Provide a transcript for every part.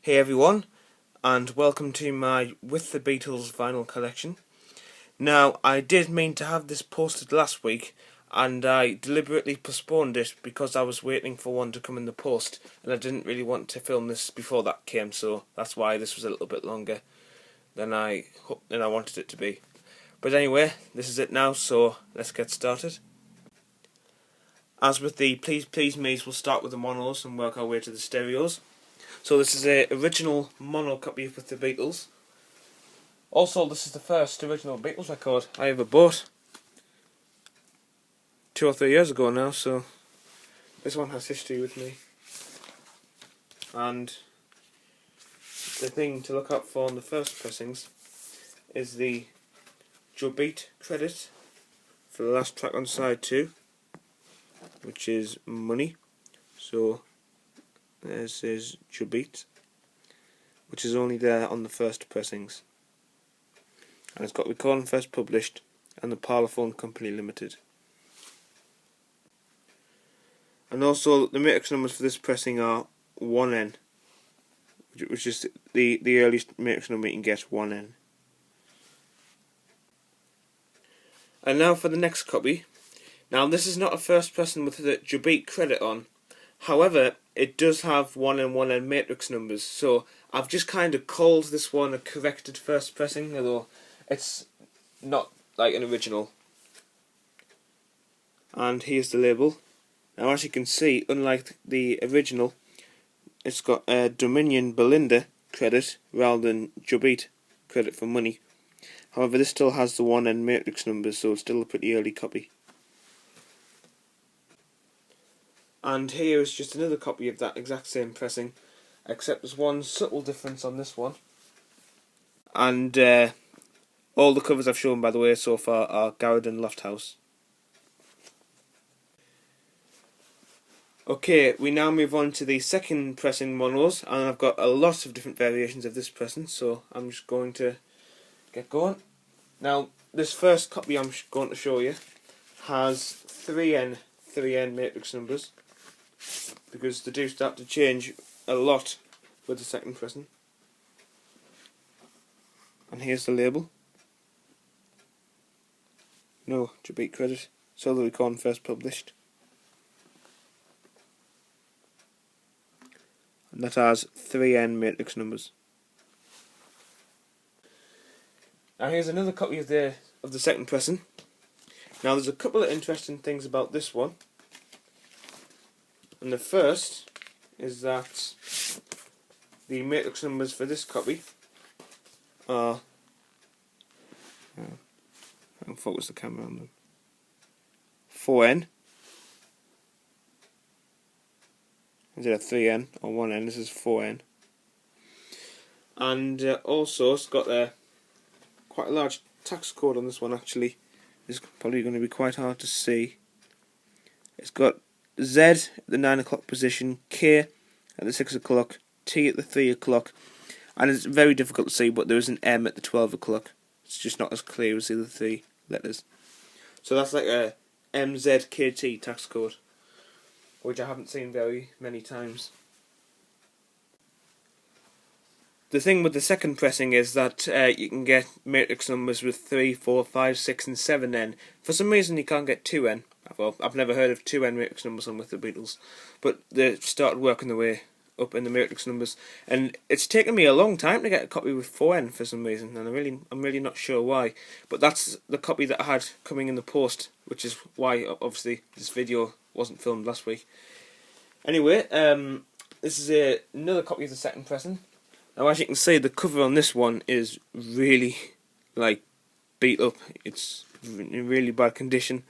Hey everyone, and welcome to my With the Beatles vinyl collection. Now, I did mean to have this posted last week, and I deliberately postponed it because I was waiting for one to come in the post, and I didn't really want to film this before that came, so that's why this was a little bit longer than I wanted it to be. But anyway, this is it now, so let's get started. As with the Please Please Me's, we'll start with the monos and work our way to the stereos. So this is a original mono copy with the Beatles. Also, this is the first original Beatles record I ever bought 2 or 3 years ago now, so this one has history with me. And the thing to look out for on the first pressings is the Joe Beat credit for the last track on side 2, which is Money. So this is Joe Beat, which is only there on the first pressings. And it's got Recording First Published and the Parlophone Company Limited. And also the matrix numbers for this pressing are 1N, which is the earliest matrix number you can get, 1N. And now for the next copy. Now this is not a first pressing with the Joe Beat credit on. However, it does have 1N 1N matrix numbers, so I've just kind of called this one a corrected first pressing, although it's not like an original. And here's the label. Now as you can see, unlike the original, it's got a Dominion Belinda credit rather than Joe Beat credit for Money. However, this still has the 1N matrix numbers, so it's still a pretty early copy. And here is just another copy of that exact same pressing, except there's one subtle difference on this one. And all the covers I've shown, by the way, so far are Garrett Lofthouse. Okay, we now move on to the second pressing monos, and I've got a lot of different variations of this pressing, so I'm just going to get going. Now, this first copy I'm going to show you has 3N matrix numbers, because they do start to change a lot with the second pressing. And here's the label. No Joe Beat credit, so the Recording First Published. And that has 3N matrix numbers. Now here's another copy of the second pressing. Now there's a couple of interesting things about this one. And the first is that the matrix numbers for this copy are, I'll focus the camera on them, 4N. Instead of 3N or 1N, this is 4N. And also it's got quite a large tax code on this one actually. It's probably going to be quite hard to see. It's got Z at the 9 o'clock position, K at the 6 o'clock, T at the 3 o'clock, and it's very difficult to see, but there is an M at the 12 o'clock. It's just not as clear as the other 3 letters. So that's like a MZKT tax code, which I haven't seen very many times. The thing with the second pressing is that you can get matrix numbers with 3, 4, 5, 6 and 7N. For some reason you can't get 2N. Well, I've never heard of 2N matrix numbers on With the Beatles, but they started working their way up in the matrix numbers, and it's taken me a long time to get a copy with 4N for some reason, and I'm really not sure why. But that's the copy that I had coming in the post, which is why obviously this video wasn't filmed last week. Anyway, this is another copy of the second pressing. Now as you can see, the cover on this one is really like beat up. It's in really bad condition.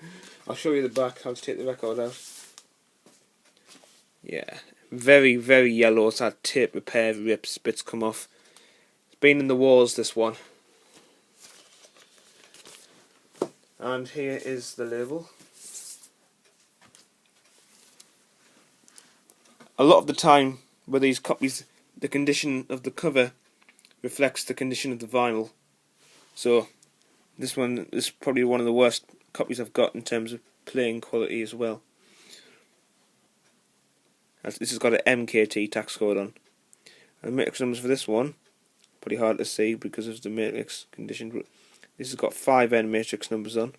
I'll show you the back, how to take the record out. Yeah, very, very yellow. It's had tape repair, rips, bits come off. It's been in the walls, this one. And here is the label. A lot of the time with these copies, the condition of the cover reflects the condition of the vinyl. So this one is probably one of the worst copies I've got in terms of playing quality as well. This has got an MKT tax code on, And the matrix numbers for this one, pretty hard to see because of the matrix condition, but this has got 5N matrix numbers on.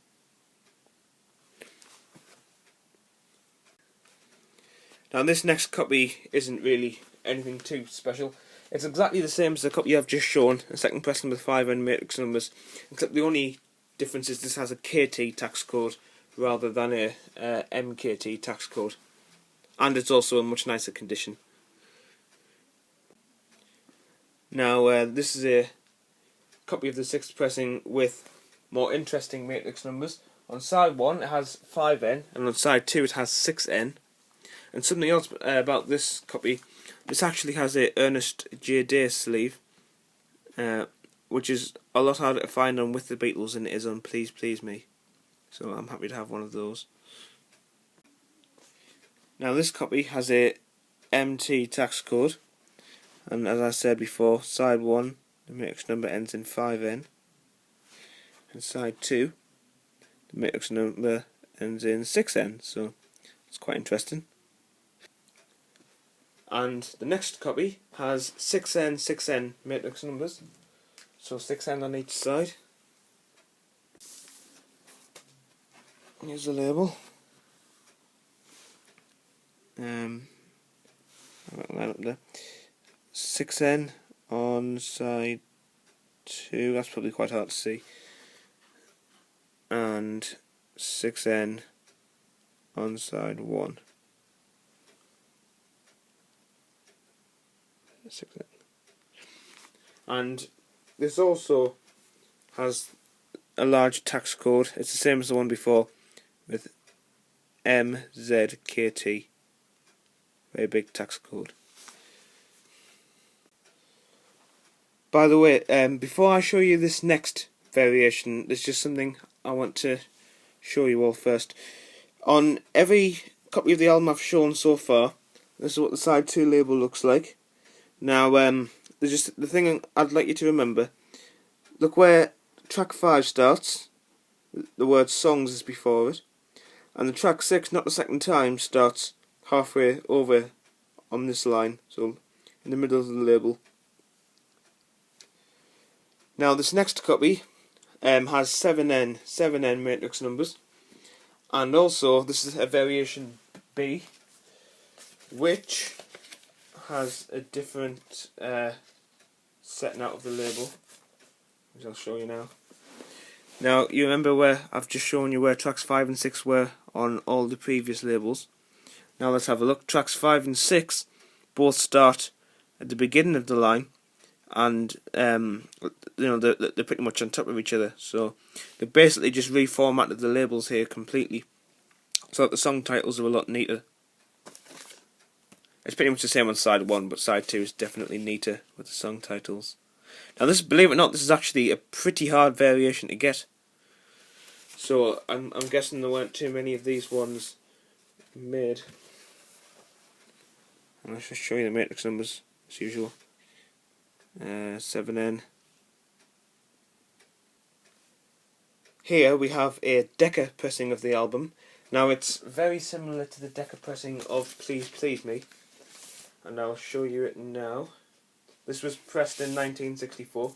Now this next copy isn't really anything too special. It's exactly the same as the copy I've just shown, a second pressing with 5N matrix numbers, except the only difference is this has a KT tax code rather than a MKT tax code, and it's also a much nicer condition. Now this is a copy of the sixth pressing with more interesting matrix numbers. On side 1 it has 5N, and on side 2 it has 6N. And something else about this copy, this actually has a Ernest J. Day sleeve, which is a lot harder to find on With the Beatles than it is on Please Please Me. So I'm happy to have one of those. Now this copy has a MT tax code, and as I said before, side 1 the matrix number ends in 5N, and side 2 the matrix number ends in 6N, so it's quite interesting. And the next copy has 6N, 6N matrix numbers, so 6N on each side. Here's the label. I'll line up there. 6N on side 2, that's probably quite hard to see, and 6N on side 1. 6N. And this also has a large tax code. It's the same as the one before, with MZKT, very big tax code. By the way, before I show you this next variation, there's just something I want to show you all first. On every copy of the album I've shown so far, this is what the side 2 label looks like. Now, there's just the thing I'd like you to remember. Look where track 5 starts, the word songs is before it, and the track 6, not the second time, starts halfway over on this line, so in the middle of the label. Now this next copy has 7N matrix numbers, and also this is a variation B, which has a different setting out of the label, which I'll show you now. Now you remember where I've just shown you where tracks 5 and 6 were on all the previous labels. Now let's have a look. Tracks 5 and 6 both start at the beginning of the line, and they're pretty much on top of each other. So they basically just reformatted the labels here completely, so that the song titles are a lot neater. It's pretty much the same on side 1, but side 2 is definitely neater with the song titles. Now this, believe it or not, this is actually a pretty hard variation to get. So I'm guessing there weren't too many of these ones made. And let's just show you the matrix numbers as usual. 7N. Here we have a Decca pressing of the album. Now it's very similar to the Decca pressing of Please Please Me, and I'll show you it now. This was pressed in 1964,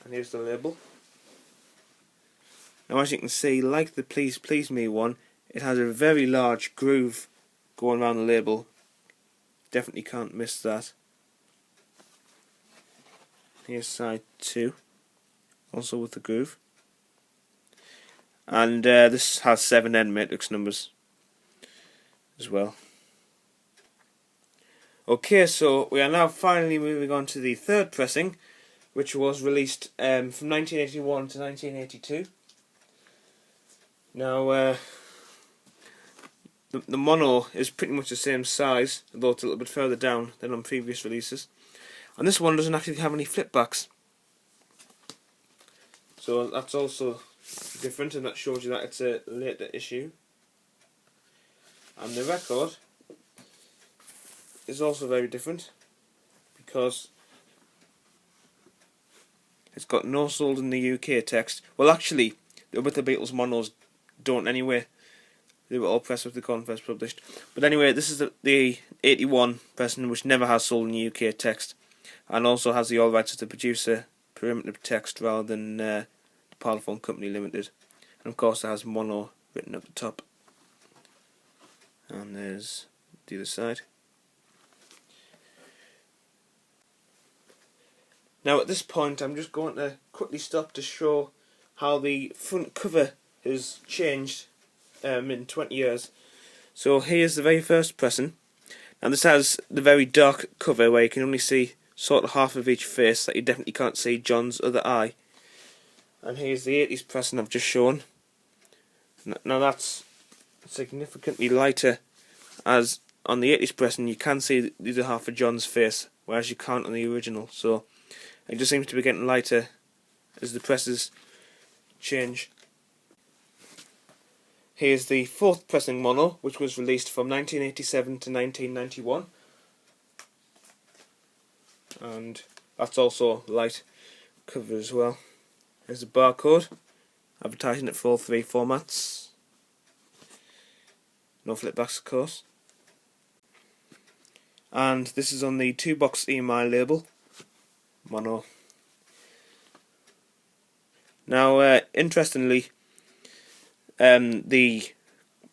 and here's the label. Now as you can see, like the Please Please Me one, it has a very large groove going around the label. Definitely can't miss that. Here's side 2, also with the groove. And this has 7N matrix numbers as well. Okay, so we are now finally moving on to the third pressing, which was released from 1981 to 1982. Now, the mono is pretty much the same size, although it's a little bit further down than on previous releases. And this one doesn't actually have any flipbacks, so that's also different, and that shows you that it's a later issue. And the record is also very different, because it's got no sold in the UK text. Well, actually, With the Beatles monos don't anyway. They were all pressed with the Recording first published. But anyway, this is the 81 pressing, which never has sold in the UK text, and also has the all rights of the producer primitive text rather than the Parlophone Company Limited. And of course it has mono written at the top. And there's the other side. Now at this point I'm just going to quickly stop to show how the front cover has changed in 20 years. So here's the very first pressing. Now this has the very dark cover where you can only see sort of half of each face, that you definitely can't see John's other eye. And here's the 80s pressing I've just shown. Now that's significantly lighter, as on the 80s pressing you can see the other half of John's face, whereas you can't on the original. So it just seems to be getting lighter as the presses change. Here's the fourth pressing mono, which was released from 1987 to 1991. And that's also light cover as well. There's a barcode advertising it for all three formats. No flipbacks, of course. And this is on the 2-box EMI label. Mono. Now, interestingly, the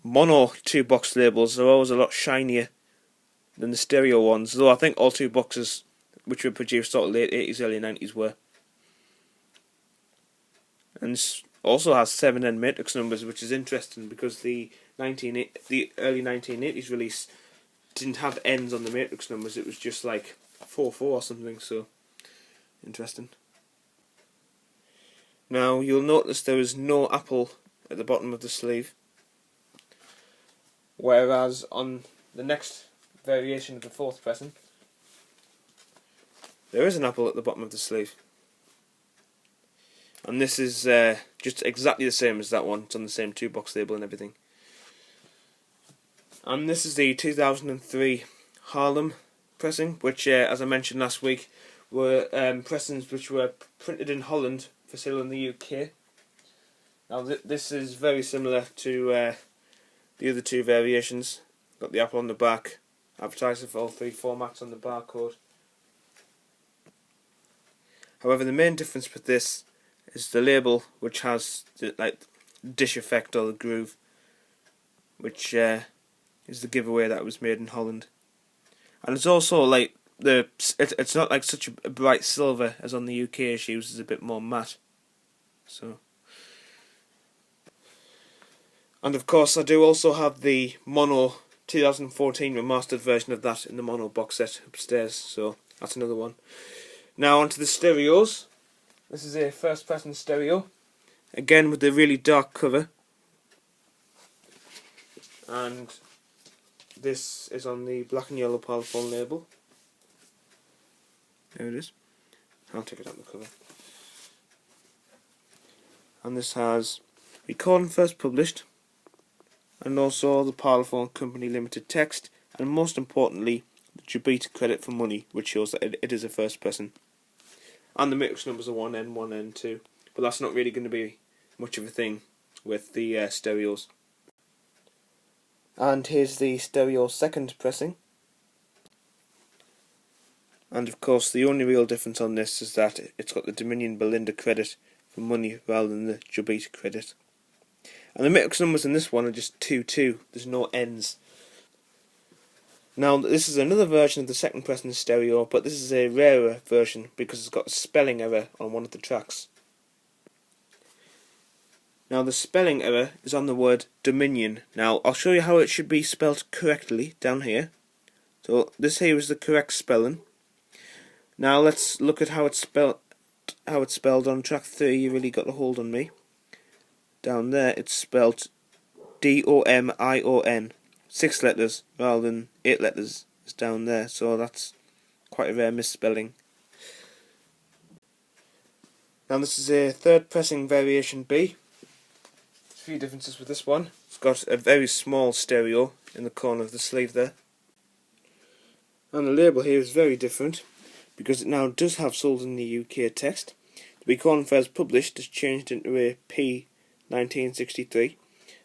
mono 2-box labels are always a lot shinier than the stereo ones, though I think all 2 boxes which were produced sort of late 80s, early 90s were. And this also has 7N matrix numbers, which is interesting because the early 1980s release didn't have N's on the matrix numbers, it was just like 4-4 or something, so interesting. Now you'll notice there is no apple at the bottom of the sleeve, whereas on the next variation of the fourth pressing there is an apple at the bottom of the sleeve. And this is just exactly the same as that one. It's on the same 2-box label and everything. And this is the 2003 Harlem pressing, which, as I mentioned last week, were pressings which were printed in Holland for sale in the UK. Now this is very similar to the other 2 variations. Got the apple on the back, advertising for all 3 formats on the barcode. However, the main difference with this is the label, which has the dish effect or the groove, which is the giveaway that was made in Holland. And it's also like it's not like such a bright silver as on the UK issues, it's a bit more matte. So, and of course I do also have the mono 2014 remastered version of that in the mono box set upstairs, so that's another one. Now onto the stereos. This is a first pressing stereo, again with the really dark cover, and this is on the black and yellow Parlophone label. There it is. I'll take it out the cover. And this has Recording first published, and also the Parlophone Company Limited text, and most importantly the Jabita credit for money, which shows that it is a first pressing. And the matrix numbers are 1N, 1N2, but that's not really going to be much of a thing with the stereos. And here's the stereo second pressing. And of course the only real difference on this is that it's got the Dominion Belinda credit for money rather than the Jabita credit. And the matrix numbers in this one are just 2-2, there's no N's. Now this is another version of the second pressing stereo, but this is a rarer version because it's got a spelling error on one of the tracks. Now the spelling error is on the word Dominion. Now I'll show you how it should be spelt correctly down here. So this here is the correct spelling. Now let's look at how it's spelled on track 3. You really got a hold on me. Down there it's spelt D-O-M-I-O-N. 6 letters rather than 8 letters is down there, so that's quite a rare misspelling. Now this is a third pressing variation B. A few differences with this one. It's got a very small stereo in the corner of the sleeve there. And the label here is very different because it now does have sold in the UK text. The Recording first published is changed into a P 1963,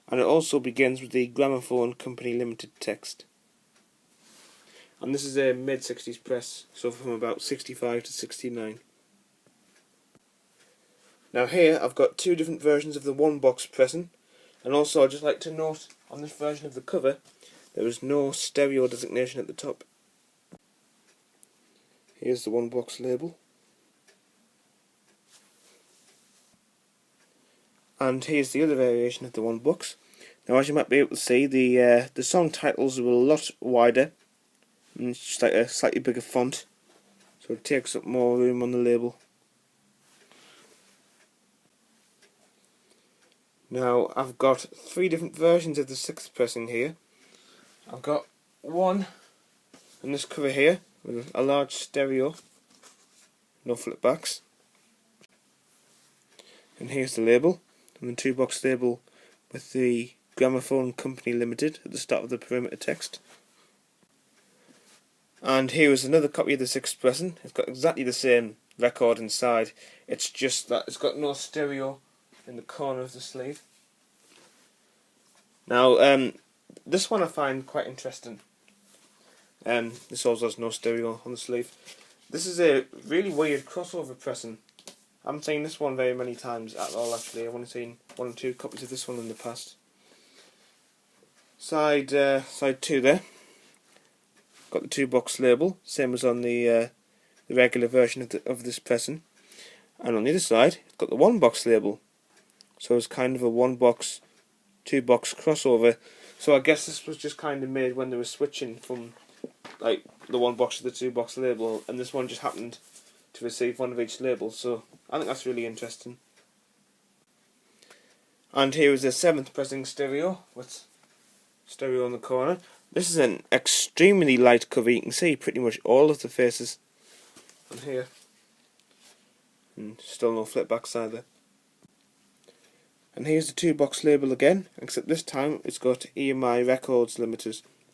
and it also begins with the Gramophone Company Limited text. And this is a mid-60s press, so from about 65 to 69. Now here I've got two different versions of the one box pressing, and also I'd just like to note on this version of the cover there is no stereo designation at the top. Here's the one box label. And here's the other variation of the one box. Now as you might be able to see, the song titles are a lot wider, and it's just like a slightly bigger font, so it takes up more room on the label. Now I've got three different versions of the sixth pressing here. I've got one in this cover here with a large stereo, no flip backs, and here's the label, and the two box label with the Gramophone Company Limited at the start of the perimeter text. And here is another copy of the sixth pressing. It's got exactly the same record inside, it's just that it's got no stereo in the corner of the sleeve. Now this one I find quite interesting. This also has no stereo on the sleeve. This is a really weird crossover pressing. I haven't seen this one very many times at all actually. I've only seen one or two copies of this one in the past. Side 2 there. Got the two box label, same as on the regular version of this pressing. And on the other side, it's got the one box label. So it's kind of a one box, two box crossover. So I guess this was just kind of made when they were switching from like the one box to the two box label, and this one just happened to receive one of each label. So I think that's really interesting. And here is the seventh pressing stereo with stereo on the corner. This is an extremely light cover. You can see pretty much all of the faces on here, and still no flip backs either. And here's the two box label again, except this time it's got EMI Records Limited.